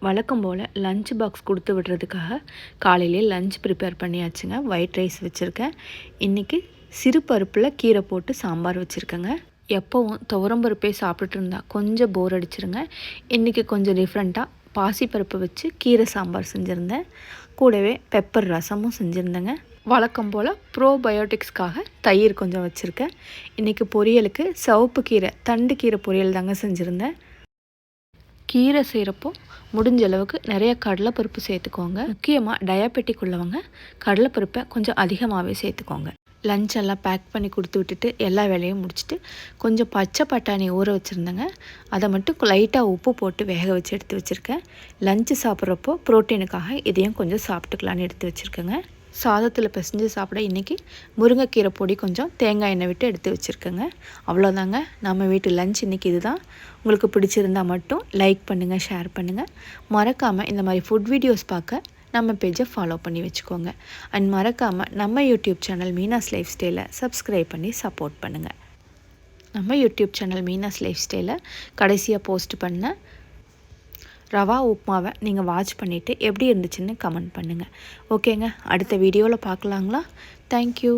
வழக்கம் போல் lunch box கொடுத்து விடுறதுக்காக காலையிலே லஞ்ச் ப்ரிப்பேர் பண்ணியாச்சுங்க. ஒயிட் ரைஸ் வச்சுருக்கேன். இன்றைக்கி சிறு பருப்பில் கீரை போட்டு சாம்பார் வச்சுருக்கேங்க. எப்போவும் துவரம்பருப்பே சாப்பிட்டுட்டு இருந்தால் கொஞ்சம் போர் அடிச்சிருங்க. இன்றைக்கி கொஞ்சம் டிஃப்ரெண்ட்டாக பாசிப்பருப்பு வச்சு கீரை சாம்பார் செஞ்சுருந்தேன். கூடவே பெப்பர் ரசமும் செஞ்சுருந்தேங்க. வழக்கம் போல் ப்ரோபயோட்டிக்ஸ்க்காக தயிர் கொஞ்சம் வச்சுருக்கேன். இன்றைக்கி பொரியலுக்கு சிவப்பு கீரை தண்டு கீரை பொரியல் தாங்க செஞ்சுருந்தேன். கீரை செய்கிறப்போ முடிஞ்ச அளவுக்கு நிறைய கடலைப்பருப்பு சேர்த்துக்கோங்க. முக்கியமாக டயபெட்டிக் உள்ளவங்க கடலைப்பருப்பை கொஞ்சம் அதிகமாகவே சேர்த்துக்கோங்க. லஞ்ச் எல்லாம் பேக் பண்ணி கொடுத்து விட்டுட்டு எல்லா வேலையும் முடிச்சுட்டு கொஞ்சம் பச்சை பட்டாணி ஊற வச்சுருந்தேங்க. அதை மட்டும் லைட்டாக உப்பு போட்டு வேக வச்சு எடுத்து வச்சுருக்கேன். லஞ்சு சாப்பிட்றப்போ ப்ரோட்டீனுக்காக இதையும் கொஞ்சம் சாப்பிட்டுக்கலான்னு எடுத்து வச்சுருக்கேங்க. சாதத்தில் பிசைஞ்சு சாப்பிட இன்றைக்கி முருங்கைக்கீரை பொடி கொஞ்சம் தேங்காய் எண்ணெய் விட்டு எடுத்து வச்சுருக்கேங்க. அவ்வளோதாங்க நம்ம வீட்டு லஞ்ச் இன்றைக்கி இதுதான். உங்களுக்கு பிடிச்சிருந்தால் மட்டும் லைக் பண்ணுங்கள், ஷேர் பண்ணுங்கள். மறக்காமல் இந்த மாதிரி ஃபுட் வீடியோஸ் பார்க்க நம்ம பேஜை ஃபாலோ பண்ணி வச்சுக்கோங்க. அண்ட் மறக்காமல் நம்ம யூடியூப் சேனல் மீனாஸ் லைஃப் ஸ்டைலை சப்ஸ்கிரைப் பண்ணி சப்போர்ட் பண்ணுங்கள். நம்ம யூடியூப் சேனல் மீனாஸ் லைஃப் ஸ்டைலை கடைசியாக போஸ்ட் பண்ண ரவா உப்மாவை நீங்கள் வாட்ச் பண்ணிவிட்டு எப்படி இருந்துச்சுன்னு கமெண்ட் பண்ணுங்கள். ஓகேங்க, அடுத்த வீடியோவில் பார்க்கலாங்களா? தேங்க்யூ.